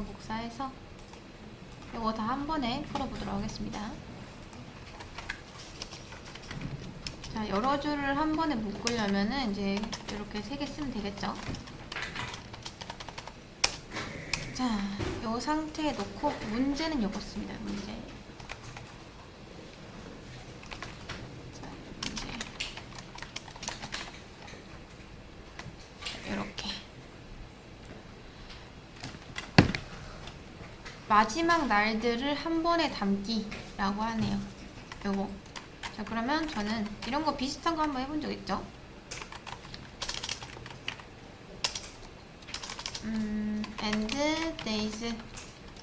거 복사해서 이거 다 한 번에 풀어보도록 하겠습니다. 자, 여러 줄을 한 번에 묶으려면은 이제 이렇게 3개 쓰면 되겠죠. 자, 이 상태에 놓고 문제는 요거 씁니다. 문제. 자, 문제. 이렇게. 마지막 날들을 한 번에 담기라고 하네요. 요거. 자, 그러면 저는 이런 거 비슷한 거 한번 해본 적 있죠? end days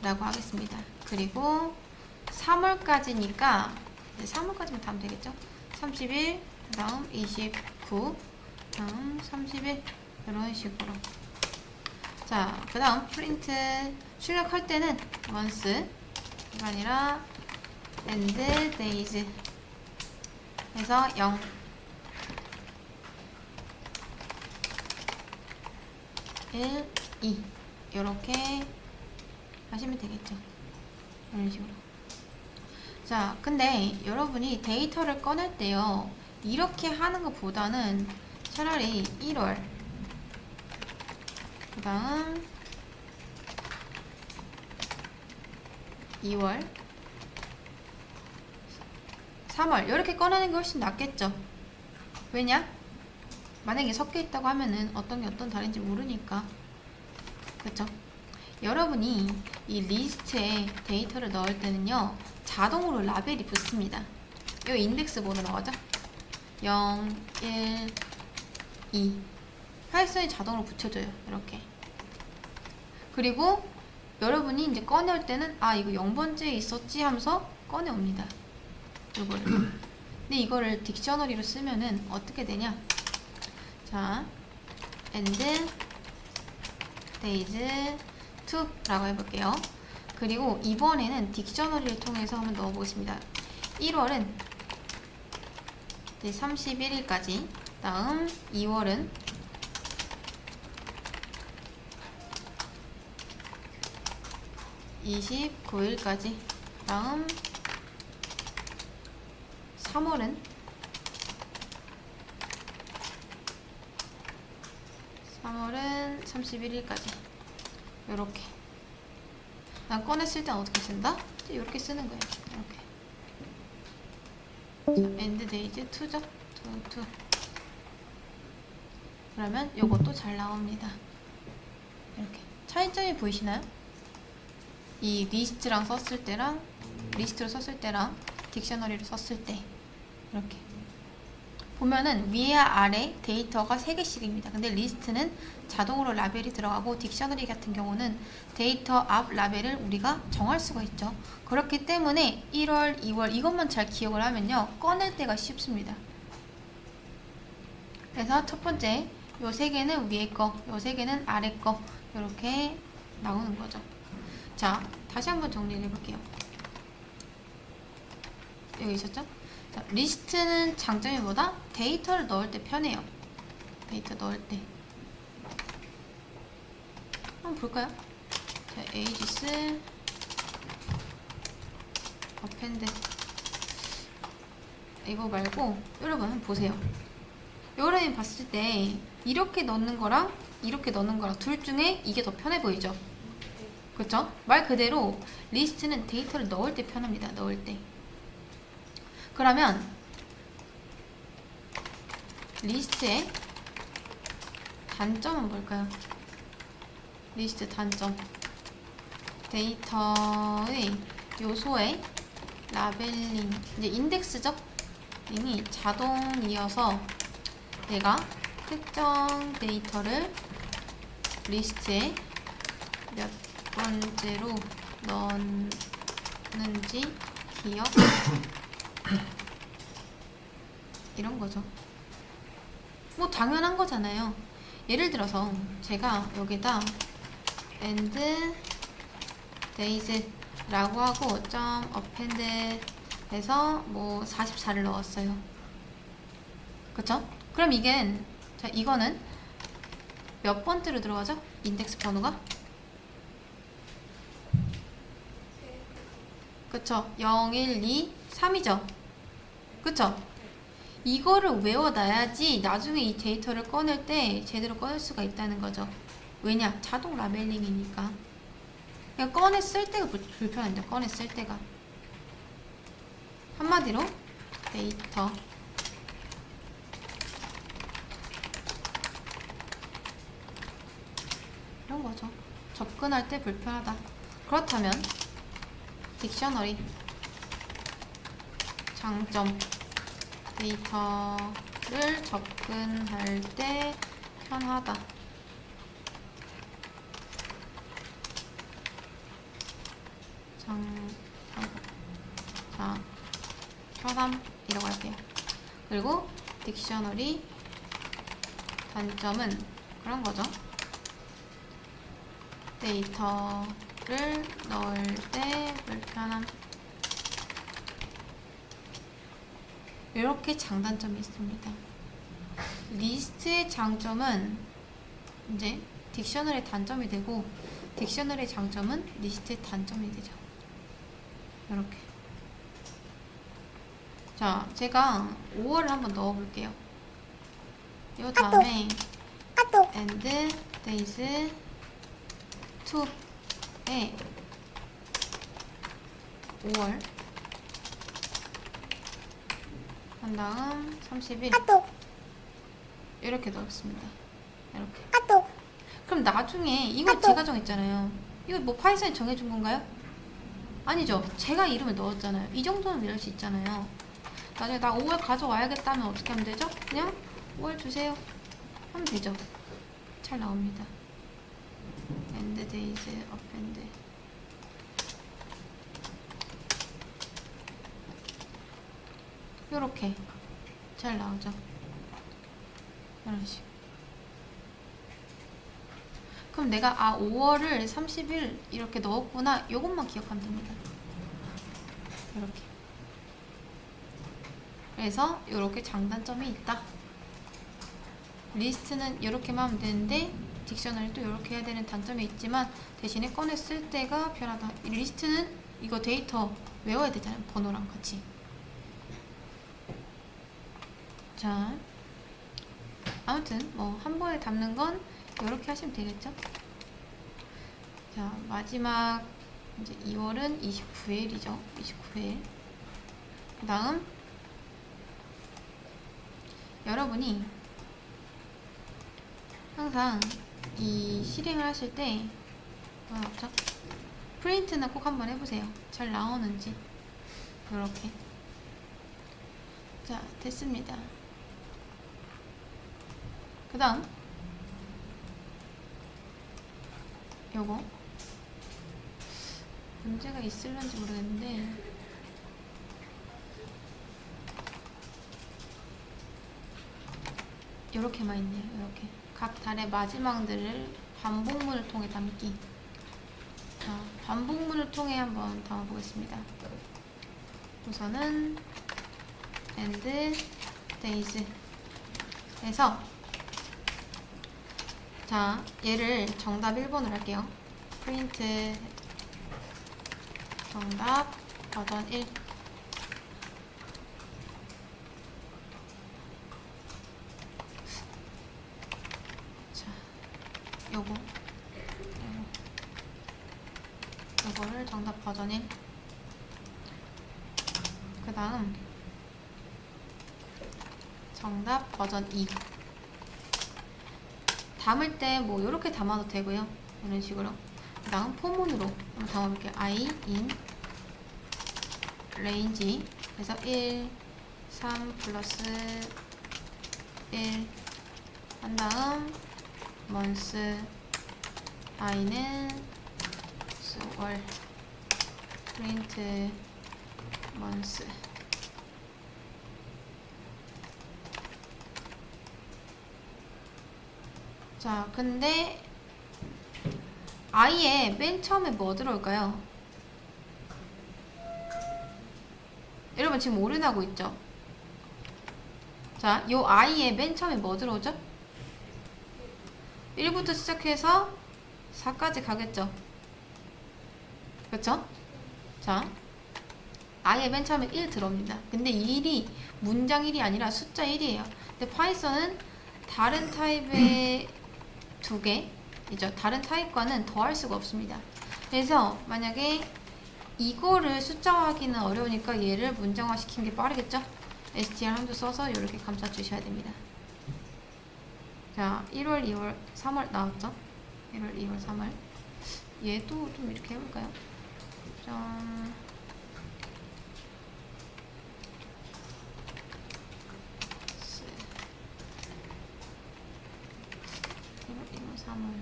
라고 하겠습니다. 그리고 3월까지니까 3월까지만 다 하면 되겠죠? 30일, 그 다음 29, 다음 30일 이런 식으로. 자, 그 다음 프린트 출력할 때는 once가 아니라 end days 해서 0 1, 2 이렇게 하시면 되겠죠. 이런 식으로. 자, 근데 여러분이 데이터를 꺼낼 때요, 이렇게 하는 것보다는 차라리 1월, 그 다음 2월, 3월 이렇게 꺼내는 게 훨씬 낫겠죠. 왜냐? 만약에 섞여 있다고 하면은 어떤 게 어떤 다른지 모르니까. 그쵸? 여러분이 이 리스트에 데이터를 넣을 때는요, 자동으로 라벨이 붙습니다. 이 인덱스 번호라고 하죠? 0, 1, 2 파이썬이 자동으로 붙여줘요. 이렇게. 그리고 여러분이 이제 꺼내올 때는 아, 이거 0번째에 있었지 하면서 꺼내옵니다. 이거를. 근데 이거를 딕셔너리로 쓰면은 어떻게 되냐? 자, end days 2 라고 해볼게요. 그리고 이번에는 딕셔너리를 통해서 한번 넣어보겠습니다. 1월은 31일까지, 다음 2월은 29일까지, 다음 3월은 31일까지 요렇게. 난 꺼냈을 땐 어떻게 쓴다? 이렇게 쓰는 거예요. 이렇게. 자, end days 2죠? 2. 그러면 요것도 잘 나옵니다. 이렇게. 차이점이 보이시나요? 이 리스트랑 썼을 때랑, 리스트로 썼을 때랑 딕셔너리로 썼을 때 이렇게 보면은 위와 아래 데이터가 3개씩입니다. 근데 리스트는 자동으로 라벨이 들어가고 딕셔너리 같은 경우는 데이터 앞 라벨을 우리가 정할 수가 있죠. 그렇기 때문에 1월, 2월 이것만 잘 기억을 하면요, 꺼낼 때가 쉽습니다. 그래서 첫 번째 요 3개는 위에 거, 요 3개는 아래 거 이렇게 나오는 거죠. 자, 다시 한번 정리를 해볼게요. 여기 있었죠? 자, 리스트는 장점이 뭐다? 데이터를 넣을 때 편해요. 데이터 넣을 때. 한번 볼까요? 자, ages append 이거 말고 여러분 한번 보세요. 여러분이 봤을 때 이렇게 넣는 거랑 이렇게 넣는 거랑 둘 중에 이게 더 편해 보이죠? 그쵸? 말 그대로 리스트는 데이터를 넣을 때 편합니다. 넣을 때. 그러면 리스트의 단점은 뭘까요? 리스트 단점. 데이터의 요소의 라벨링, 이제 인덱스죠? 링이 자동이어서 내가 특정 데이터를 리스트에 몇 번째로 넣었는지 기억 이런 거죠. 뭐 당연한 거잖아요. 예를 들어서 제가 여기다 end days 라고 하고 append 해서 뭐 44를 넣었어요. 그쵸? 그럼 자, 이거는 몇 번째로 들어가죠? 인덱스 번호가 그쵸? 0, 1, 2, 3이죠? 그쵸? 이거를 외워놔야지 나중에 이 데이터를 꺼낼 때 제대로 꺼낼 수가 있다는 거죠. 왜냐? 자동 라벨링이니까. 그냥 꺼냈을 때가 불편합니다. 꺼냈을 때가. 한마디로 데이터 이런 거죠. 접근할 때 불편하다. 그렇다면 딕셔너리 장점 데이터를 접근할 때 편하다. 자, 편함이라고 할게요. 그리고 딕셔너리 단점은 그런 거죠. 데이터를 넣을 때 불편함. 이렇게 장단점이 있습니다. 리스트의 장점은 이제 딕셔너리의 단점이 되고, 딕셔너리의 장점은 리스트의 단점이 되죠. 이렇게. 자, 제가 5월을 한번 넣어볼게요. 이 다음에 and days 2에 5월 한 다음 30일 이렇게 넣었습니다. 이렇게. 그럼 나중에 이거 제가 정했잖아요. 이거 뭐 파이썬이 정해준 건가요? 아니죠. 제가 이름을 넣었잖아요. 이 정도는 이럴 수 있잖아요. 나중에 나 5월 가져와야겠다면 어떻게 하면 되죠? 그냥 5월 주세요 하면 되죠. 잘 나옵니다. end days append. 요렇게 잘 나오죠. 이런 식으로. 그럼 내가 5월을 30일 이렇게 넣었구나, 요것만 기억하면 됩니다. 이렇게. 그래서 이렇게 장단점이 있다. 리스트는 이렇게만 하면 되는데 딕셔너리도 이렇게 해야 되는 단점이 있지만 대신에 꺼내 쓸 때가 편하다. 이 리스트는 이거 데이터 외워야 되잖아요. 번호랑 같이. 자, 아무튼 뭐 한 번에 담는 건 이렇게 하시면 되겠죠. 자, 마지막 이제 2월은 29일이죠. 29일. 그 다음 여러분이 항상 이 실행을 하실 때 뭐죠? 프린트는 꼭 한번 해보세요. 잘 나오는지. 이렇게. 자, 됐습니다. 그 다음 요거 문제가 있을런지 모르겠는데 요렇게만 있네요. 이렇게 각 달의 마지막들을 반복문을 통해 담기. 자, 반복문을 통해 한번 담아보겠습니다. 우선은 and days 에서 자, 얘를 정답 1번으로 할게요. print 정답 버전 1. 자, 요거를 정답 버전 1. 그 다음 정답 버전 2. 담을 때 뭐 이렇게 담아도 되고요. 이런 식으로. 그 다음 포문으로 한번 담아볼게요. I in range. 그래서 1, 3 플러스 1 한 다음 month i는 월 print month. 자, 근데 i에 맨 처음에 뭐 들어올까요? 여러분 지금 오류나고 있죠? 자, 요 i에 맨 처음에 뭐 들어오죠? 1부터 시작해서 4까지 가겠죠? 그쵸? 자, 아예 맨 처음에 1 들어옵니다. 근데 이 1이 문장 1이 아니라 숫자 1이에요. 근데 파이썬은 다른 타입의 두 개이죠. 다른 타입과는 더할 수가 없습니다. 그래서 만약에 이거를 숫자화하기는 어려우니까 얘를 문장화 시키는 게 빠르겠죠? str 함수 써서 이렇게 감싸 주셔야 됩니다. 자, 1월, 2월, 3월 나왔죠? 1월, 2월, 3월. 얘도 좀 이렇게 해볼까요? 짠. 1월, 2월, 3월.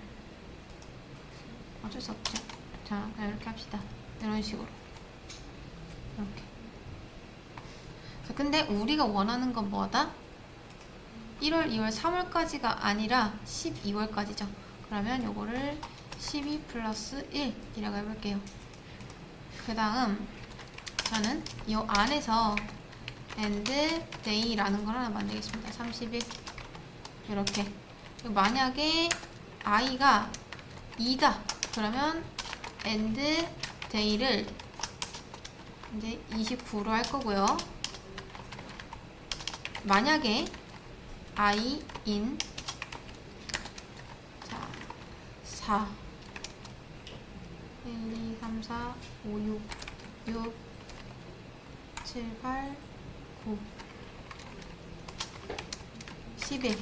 어쩔 수 없죠. 자, 그냥 이렇게 합시다. 이런 식으로. 이렇게. 자, 근데 우리가 원하는 건 뭐다? 1월, 2월, 3월까지가 아니라 12월까지죠. 그러면 요거를 12 플러스 1이라고 해볼게요. 그 다음 저는 이 안에서 end day라는 걸 하나 만들겠습니다. 30일 이렇게. 만약에 i가 2다 그러면 end day를 이제 29로 할 거고요. 만약에 i in 4 1, 2, 3, 4, 5, 6 7, 8, 9 11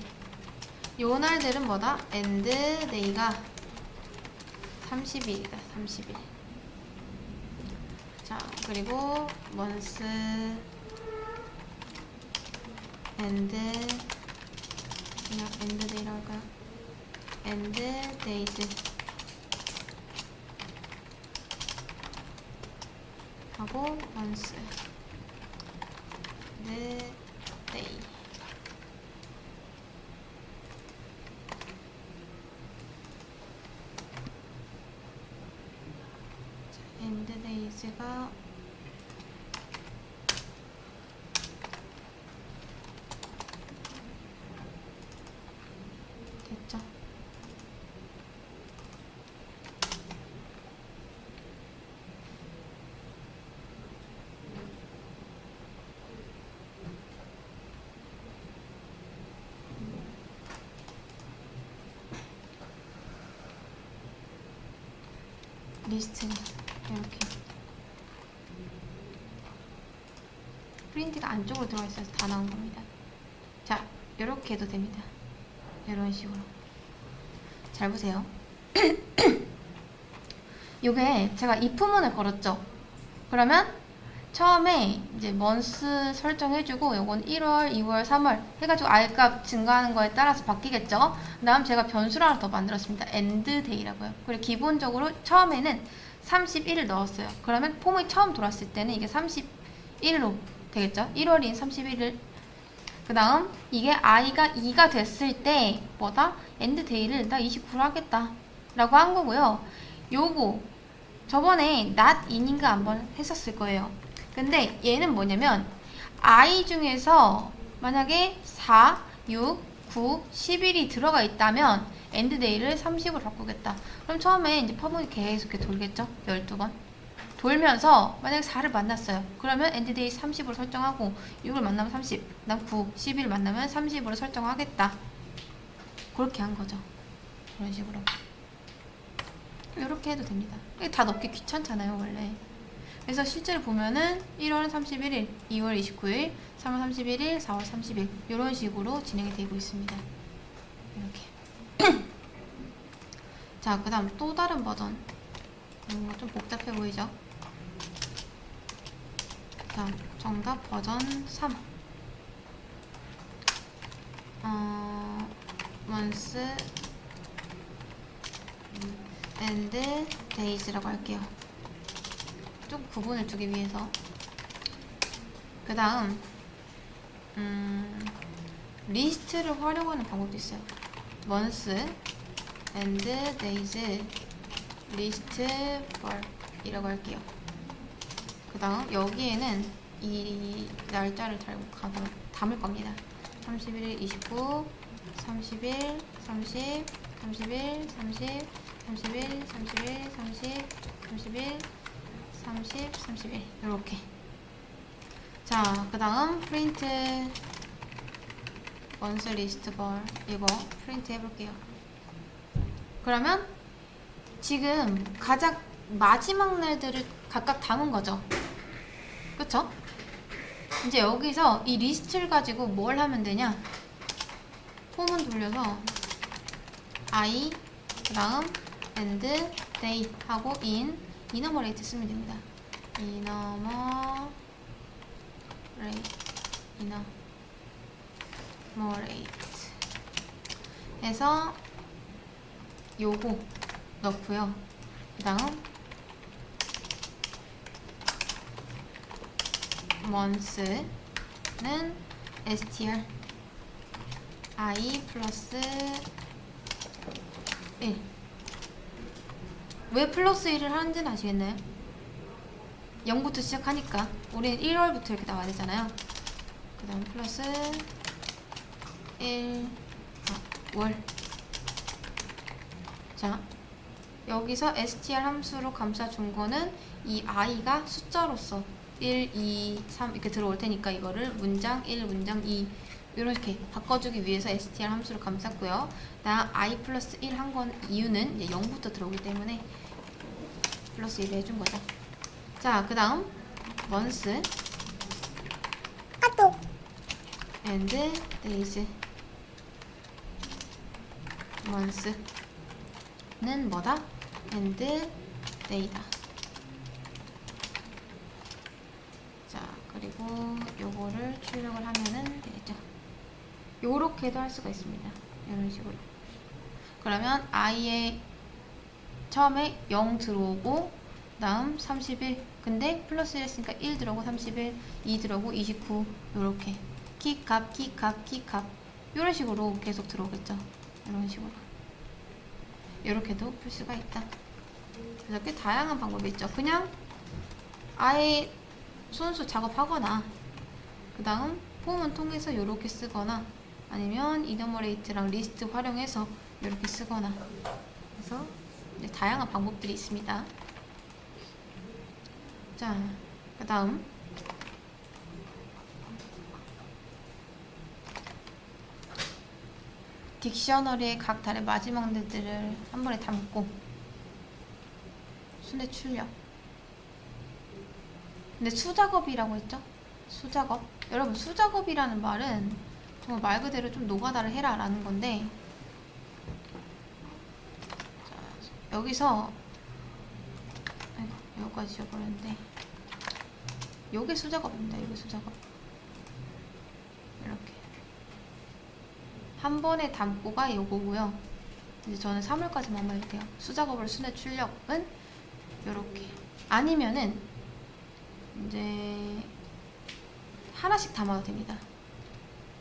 요 날들은 뭐다? end day가 30일이다. 30일. 자, 그리고 month end 그냥 end day라고 할까요? end days 하고 month end day end days가 됐죠? 리스트 이렇게 프린트가 안쪽으로 들어가 있어서 다 나온 겁니다. 자, 이렇게 해도 됩니다. 이런 식으로. 잘 보세요. 요게 제가 if문을 걸었죠. 그러면 처음에 이제 month 설정해주고 요건 1월, 2월, 3월 해가지고 r값 증가하는 거에 따라서 바뀌겠죠. 그 다음 제가 변수를 하나 더 만들었습니다. end day라고요. 그리고 기본적으로 처음에는 31을 넣었어요. 그러면 폼이 처음 돌았을 때는 이게 31로 되겠죠. 1월인 31일. 그 다음 이게 i가 2가 됐을 때 뭐다? end day를 나 29로 하겠다 라고 한 거고요. 요거 저번에 not in인가 한번 했었을 거예요. 근데 얘는 뭐냐면 i 중에서 만약에 4, 6, 9, 11이 들어가 있다면 end day를 30으로 바꾸겠다. 그럼 처음에 이제 퍼블이 계속 이렇게 돌겠죠? 12번. 돌면서 만약에 4를 만났어요. 그러면 end day 30으로 설정하고 6을 만나면 30, 그 다음 9, 11을 만나면 30으로 설정하겠다. 그렇게 한 거죠. 그런 식으로. 이렇게 해도 됩니다. 이게 다 넣기 귀찮잖아요, 원래. 그래서 실제로 보면은 1월은 31일, 2월 29일, 3월 31일, 4월 30일 이런 식으로 진행이 되고 있습니다. 이렇게. 자, 그 다음 또 다른 버전. 좀 복잡해 보이죠? 자, 정답 버전 3. month and days라고 할게요. 좀 구분을 두기 위해서. 그 다음 리스트를 활용하는 방법도 있어요. month and days list for 이라고 할게요. 그 다음 여기에는 이 날짜를 담을 겁니다. 31일, 29, 30일, 30, 31, 30, 31, 31, 30, 31, 30, 31 이렇게 자, 그 다음 프린트 once list bar 이거 프린트 해볼게요. 그러면 지금 가장 마지막 날들을 각각 담은 거죠. 그쵸? 이제 여기서 이 리스트를 가지고 뭘 하면 되냐? 폼은 돌려서 I 그 다음 and date 하고 enumerate 쓰면 됩니다. enumerate 해서 요거 넣고요. 그 다음 months는 str I 플러스 1. 왜 플러스 1을 하는지는 아시겠나요? 0부터 시작하니까 우리는 1월부터 이렇게 나와야 되잖아요. 그 다음 플러스 1월. 자, 여기서 str 함수로 감싸준 거는 이 i가 숫자로서 1, 2, 3 이렇게 들어올 테니까 이거를 문장 1, 문장 2 이렇게 바꿔주기 위해서 str 함수를 감쌌고요. 나 i 플러스 1 한 건 이유는 이제 0부터 들어오기 때문에 플러스 1을 해준 거죠. 자, 그 다음 months and days. months는 뭐다? and day다. 자, 그리고 요거를 출력을 하면은 되겠죠. 요렇게도 할 수가 있습니다. 이런 식으로. 그러면 i에 처음에 0 들어오고 다음 31 근데 플러스 1 했으니까 1 들어오고 31 2 들어오고 29 요렇게 키값 키값 키값 요런 식으로 계속 들어오겠죠. 이런 식으로 요렇게도 풀 수가 있다. 그래서 꽤 다양한 방법이 있죠. 그냥 아예 순수 작업하거나 그 다음 폼은 통해서 요렇게 쓰거나 아니면 이너머레이트랑 리스트 활용해서 이렇게 쓰거나 그래서 이제 다양한 방법들이 있습니다. 자, 그 다음 딕셔너리의 각 달의 마지막 날들을 한 번에 담고 순회 출력. 근데 수작업이라고 했죠? 수작업. 여러분 수작업이라는 말은 정말 말 그대로 좀 노가다를 해라 라는 건데 자, 여기서 여기까지 지워버렸는데 요게 수작업입니다. 요게 수작업. 이렇게 한 번에 담고가 요거고요. 이제 저는 3월까지만 말할게요. 수작업을 순회 출력은 요렇게 아니면은 이제 하나씩 담아도 됩니다.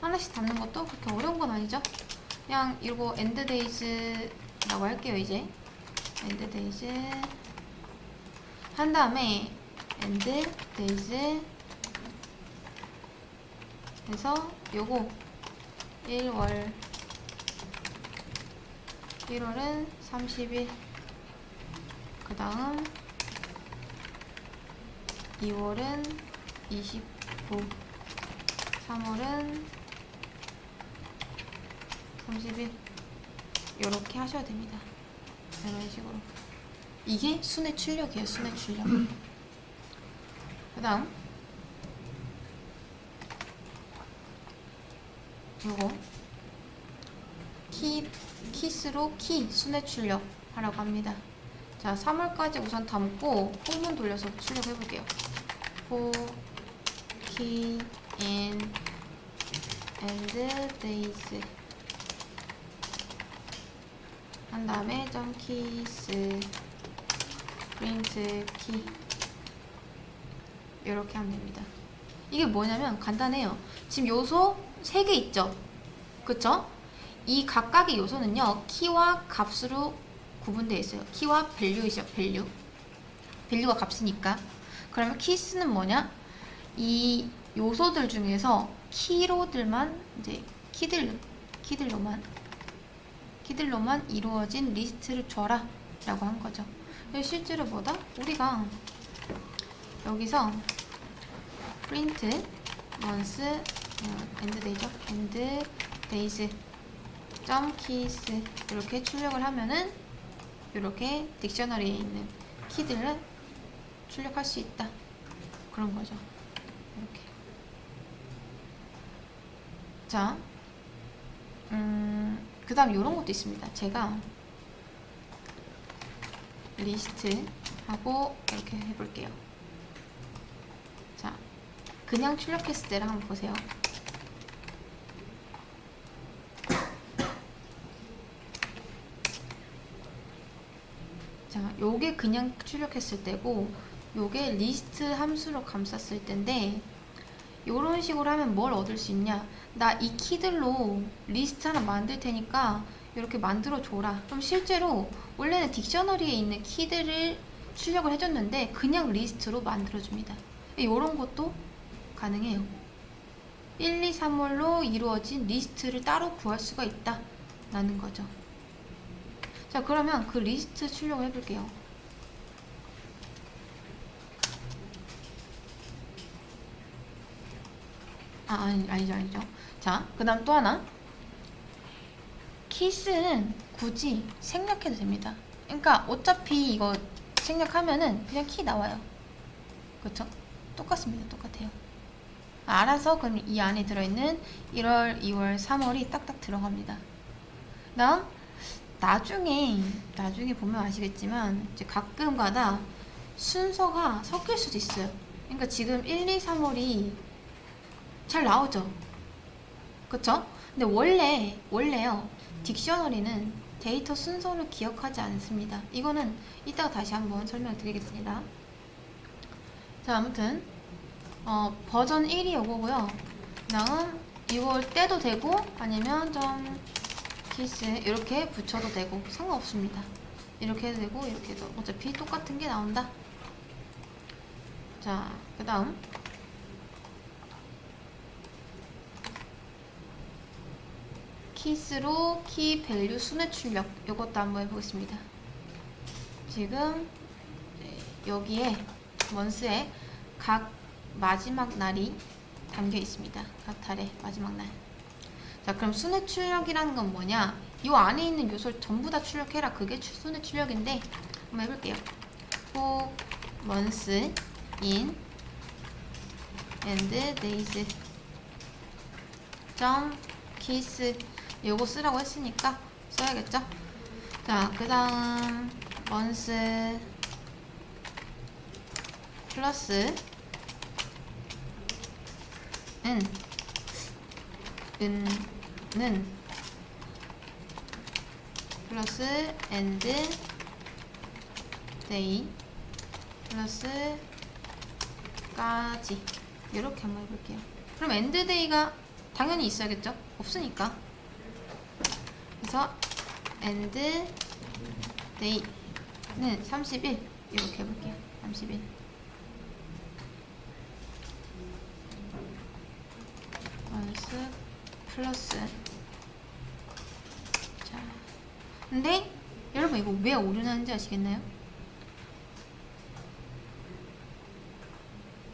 하나씩 담는 것도 그렇게 어려운 건 아니죠. 그냥 이거 end days라고 할게요. 이제 end days 한 다음에 end days 해서 요거 1월은 30일 그 다음 2월은 29 3월은 30일 요렇게 하셔야 됩니다. 이런 식으로 이게 순회 출력이에요. 순회 출력. 그 다음 요거 키스로 키 순회 출력 하라고 합니다. 자, 3월까지 우선 담고 폼은 돌려서 출력해 볼게요. for key in and days 한 다음에 점 keys print key 이렇게 하면 됩니다. 이게 뭐냐면 간단해요. 지금 요소 3개 있죠? 그쵸? 이 각각의 요소는요 키와 값으로 구분되어 있어요. 키와 밸류이죠. 밸류가 값이니까. 그러면 키스는 뭐냐? 이 요소들 중에서 키로들만 이제 키들로만 이루어진 리스트를 줘라 라고 한 거죠. 실제로 뭐다? 우리가 여기서 print months end day죠. end days 점 keys 이렇게 출력을 하면은 이렇게 딕셔너리에 있는 키들을 출력할 수 있다. 그런 거죠. 이렇게. 자, 그 다음 요런 것도 있습니다. 제가 리스트 하고 이렇게 해볼게요. 자, 그냥 출력했을 때를 한번 보세요. 자, 요게 그냥 출력했을 때고 요게 리스트 함수로 감쌌을 때인데 요런 식으로 하면 뭘 얻을 수 있냐, 나 이 키들로 리스트 하나 만들 테니까 이렇게 만들어 줘라. 그럼 실제로 원래는 딕셔너리에 있는 키들을 출력을 해줬는데 그냥 리스트로 만들어 줍니다. 요런 것도 가능해요. 1, 2, 3월로 이루어진 리스트를 따로 구할 수가 있다 라는 거죠. 자, 그러면 그 리스트 출력을 해볼게요. 아니죠. 자, 그 다음 또 하나. 키스는 굳이 생략해도 됩니다. 그러니까 어차피 이거 생략하면은 그냥 키 나와요. 그쵸? 똑같습니다. 똑같아요. 알아서 그럼 이 안에 들어있는 1월, 2월, 3월이 딱딱 들어갑니다. 다음 나중에 보면 아시겠지만 이제 가끔 가다 순서가 섞일 수도 있어요. 그러니까 지금 1, 2, 3월이 잘 나오죠. 그쵸? 근데 원래요. 딕셔너리는 데이터 순서를 기억하지 않습니다. 이거는 이따가 다시 한번 설명드리겠습니다. 자, 아무튼 버전 1이 요거고요. 다음 6월 떼도 되고 아니면 좀 키스 이렇게 붙여도 되고 상관없습니다. 이렇게 해도 되고 이렇게 해도 어차피 똑같은 게 나온다. 자, 그 다음 키스로 키 밸류 순회 출력 이것도 한번 해보겠습니다. 지금 여기에 먼스에 각 마지막 날이 담겨 있습니다. 각 달의 마지막 날. 자, 그럼 순회 출력이라는 건 뭐냐? 이 안에 있는 요소를 전부 다 출력해라. 그게 순회 출력인데 한번 해볼게요. for months in and days 점 keys 요거 쓰라고 했으니까 써야겠죠? 자, 그 다음 months 플러스 는 플러스 and day 플러스 까지 이렇게 한번 해볼게요. 그럼 end day가 당연히 있어야겠죠? 없으니까. 그래서 end day는 30일 이렇게 해볼게요. 30일 원스 플러스. 자, 근데 여러분 이거 왜 오류나는지 아시겠나요?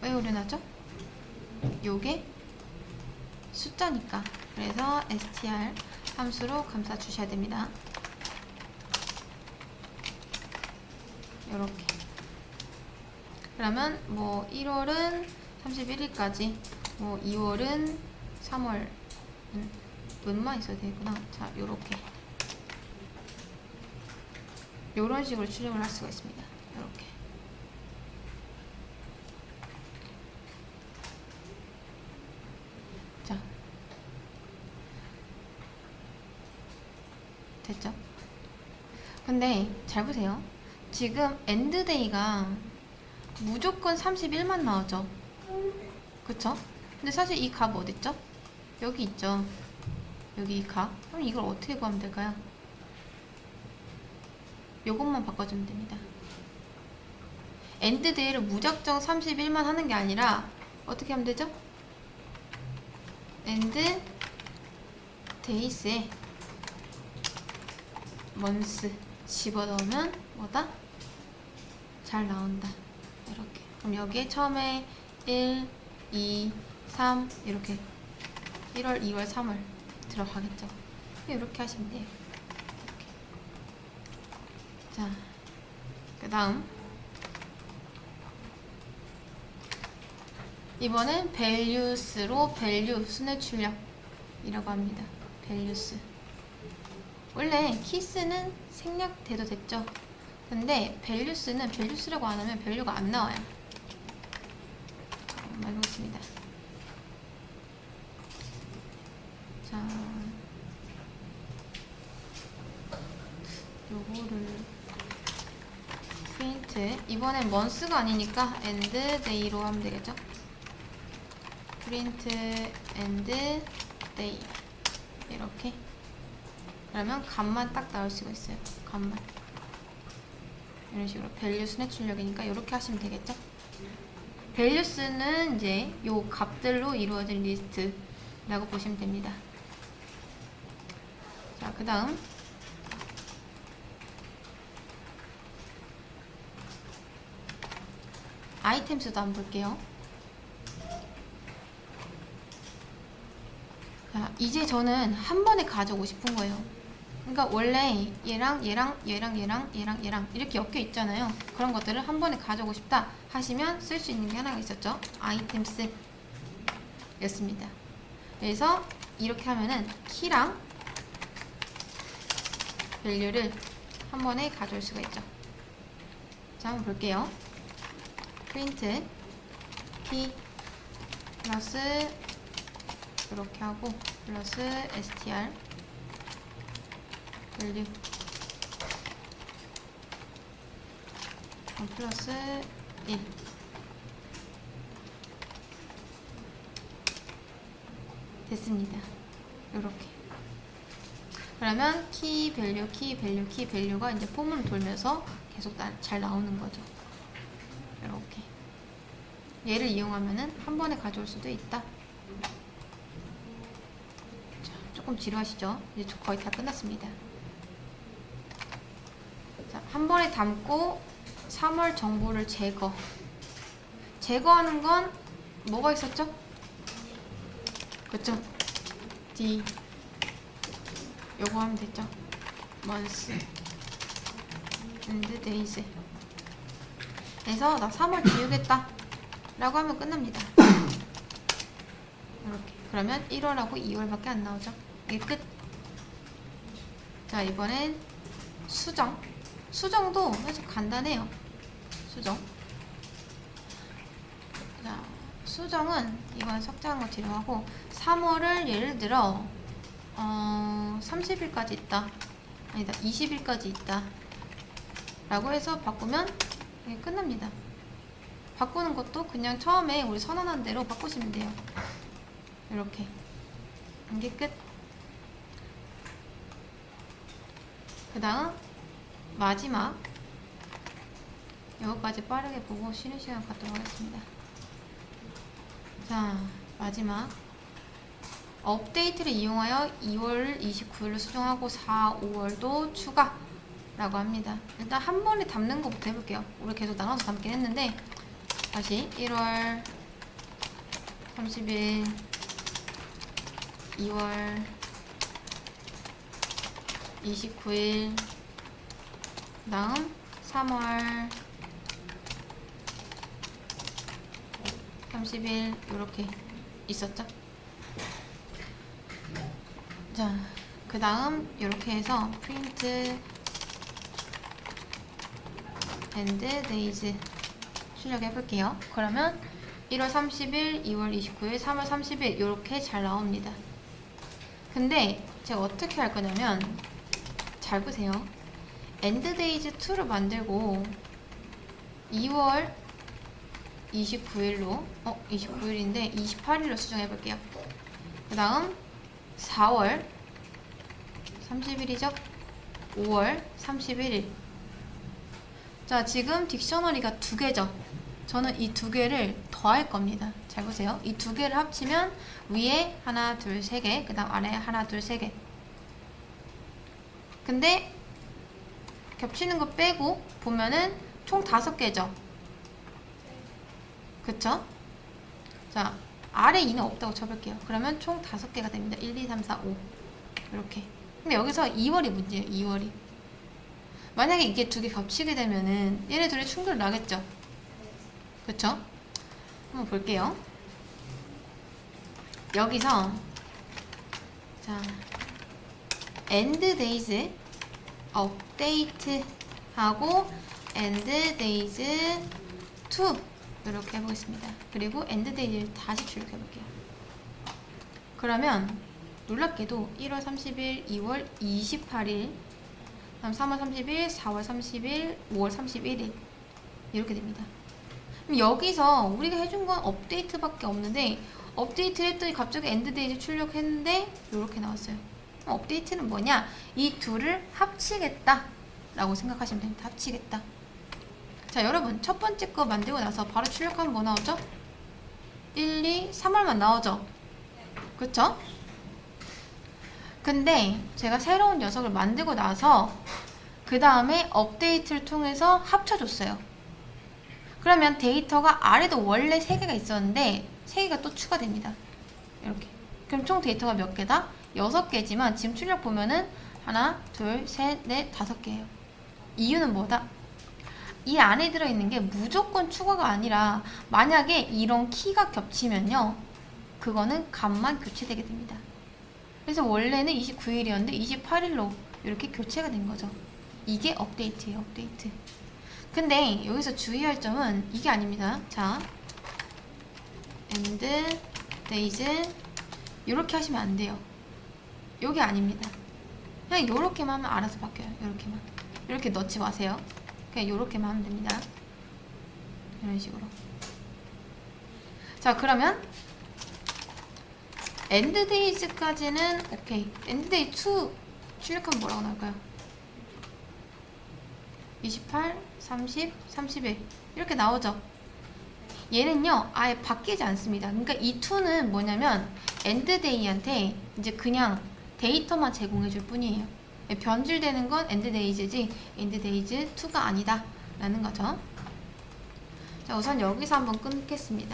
왜 오류나죠? 요게 숫자니까. 그래서 str 함수로 감싸 주셔야 됩니다. 요렇게. 그러면 뭐 1월은 31일까지, 뭐 2월은 3월 웬만 있어야 되겠구나. 자, 요렇게 요런 식으로 출력을 할 수가 있습니다. 요렇게. 자, 됐죠? 근데 잘 보세요. 지금 엔드데이가 무조건 31만 나오죠. 그쵸? 근데 사실 이 값 어딨죠? 여기 있죠. 여기 이 값. 그럼 이걸 어떻게 구하면 될까요? 요것만 바꿔주면 됩니다. 엔드데이를 무작정 31만 하는 게 아니라 어떻게 하면 되죠? 엔드 데이스에 먼스 집어넣으면 뭐다? 잘 나온다. 이렇게. 그럼 여기에 처음에 1, 2, 3 이렇게 1월, 2월, 3월 들어가겠죠. 이렇게 하시면 돼요. 이렇게. 자, 그 다음 이번엔 values로 value 순회 출력이라고 합니다. values. 원래 키스는 생략돼도 됐죠. 근데 values는 values라고 안 하면 value가 안 나와요. 한번 해보겠습니다. 자, 요거를 print. 이번엔 months가 아니니까 and day로 하면 되겠죠. print and day 이렇게. 그러면 값만 딱 나올 수가 있어요. 값만. 이런 식으로 value 순회 출력이니까 이렇게 하시면 되겠죠. values는 이제 요 값들로 이루어진 리스트라고 보시면 됩니다. 자, 그 다음 아이템수도 한번 볼게요. 자, 이제 저는 한 번에 가져오고 싶은 거예요. 그러니까 원래 얘랑 얘랑 얘랑 얘랑 얘랑 얘랑 이렇게 엮여 있잖아요. 그런 것들을 한 번에 가져오고 싶다 하시면 쓸 수 있는 게 하나가 있었죠. 아이템스 였습니다. 그래서 이렇게 하면은 키랑 밸류를 한 번에 가져올 수가 있죠. 자, 한번 볼게요. 프린트 키 플러스 이렇게 하고 플러스 str 밸류 플러스 1 됐습니다. 이렇게. 그러면 키 밸류 키 밸류 키 밸류가 이제 폼을 돌면서 계속 잘 나오는 거죠. 이렇게. 얘를 이용하면은 한 번에 가져올 수도 있다. 자, 조금 지루하시죠? 이제 거의 다 끝났습니다. 자, 한 번에 담고 3월 정보를 제거하는 건 뭐가 있었죠? 그쵸? D 요거 하면 됐죠? months and days. 그래서 나 3월 지우겠다 라고 하면 끝납니다. 이렇게. 그러면 1월하고 2월밖에 안 나오죠? 이게 끝. 자, 이번엔 수정도 사실 간단해요. 수정. 자, 수정은 이건 석자한 거 뒤로 하고 3월을 예를 들어 30일까지 있다. 아니다. 20일까지 있다. 라고 해서 바꾸면 이게 끝납니다. 바꾸는 것도 그냥 처음에 우리 선언한 대로 바꾸시면 돼요. 이렇게. 이게 끝. 그 다음 마지막 이거까지 빠르게 보고 쉬는 시간 갖도록 하겠습니다. 자, 마지막 업데이트를 이용하여 2월 29일로 수정하고 4, 5월도 추가라고 합니다. 일단 한 번에 담는 것부터 해볼게요. 우리 계속 나눠서 담긴 했는데 다시 1월 30일 2월 29일 다음 3월 30일 이렇게 있었죠. 자, 그 다음 이렇게 해서 print and days 출력해 볼게요. 그러면 1월 30일, 2월 29일, 3월 30일 이렇게 잘 나옵니다. 근데 제가 어떻게 할 거냐면 잘 보세요. end days 2를 만들고 2월 29일로 29일인데 28일로 수정해 볼게요. 그 다음 4월 30일이죠? 5월 31일. 자, 지금 딕셔너리가 두 개죠? 저는 이 두 개를 더할 겁니다. 잘 보세요. 이 두 개를 합치면 위에 하나, 둘, 세 개, 그 다음 아래 하나, 둘, 세 개. 근데 겹치는 거 빼고 보면은 총 5개죠? 그쵸? 자, 아래 2는 없다고 쳐볼게요. 그러면 총 5개가 됩니다. 1, 2, 3, 4, 5 이렇게. 근데 여기서 2월이 문제예요. 2월이. 만약에 이게 두 개 겹치게 되면은 얘네 둘이 충돌 나겠죠? 그쵸? 한번 볼게요. 여기서 자 end days update 하고 end days to 이렇게 해보겠습니다. 그리고 end days 다시 출력해 볼게요. 그러면 놀랍게도 1월 30일, 2월 28일, 3월 30일, 4월 30일, 5월 31일 이렇게 됩니다. 그럼 여기서 우리가 해준 건 업데이트밖에 없는데 업데이트를 했더니 갑자기 엔드데이즈 출력했는데 이렇게 나왔어요. 그럼 업데이트는 뭐냐? 이 둘을 합치겠다 라고 생각하시면 됩니다. 합치겠다. 자, 여러분 첫 번째 거 만들고 나서 바로 출력하면 뭐 나오죠? 1, 2, 3월만 나오죠? 그쵸? 근데 제가 새로운 녀석을 만들고 나서 그 다음에 업데이트를 통해서 합쳐줬어요. 그러면 데이터가 아래도 원래 3개가 있었는데 3개가 또 추가됩니다. 이렇게. 그럼 총 데이터가 몇 개다? 6개지만 지금 출력 보면은 하나, 둘, 셋, 넷, 5개예요. 이유는 뭐다? 이 안에 들어있는 게 무조건 추가가 아니라 만약에 이런 키가 겹치면요 그거는 값만 교체되게 됩니다. 그래서 원래는 29일이었는데 28일로 이렇게 교체가 된 거죠. 이게 업데이트예요. 업데이트. 근데 여기서 주의할 점은 이게 아닙니다. 자, end days 이렇게 하시면 안 돼요. 요게 아닙니다. 그냥 요렇게만 하면 알아서 바뀌어요. 요렇게만. 이렇게 넣지 마세요. 그냥 요렇게만 하면 됩니다. 이런 식으로. 자, 그러면 end days까지는 오케이. end day 2 출력하면 뭐라고 나올까요? 28, 30, 31 이렇게 나오죠. 얘는요 아예 바뀌지 않습니다. 그러니까 이 2는 뭐냐면 end day한테 이제 그냥 데이터만 제공해 줄 뿐이에요. 변질되는 건 end days지 end days 2가 아니다 라는 거죠. 자, 우선 여기서 한번 끊겠습니다.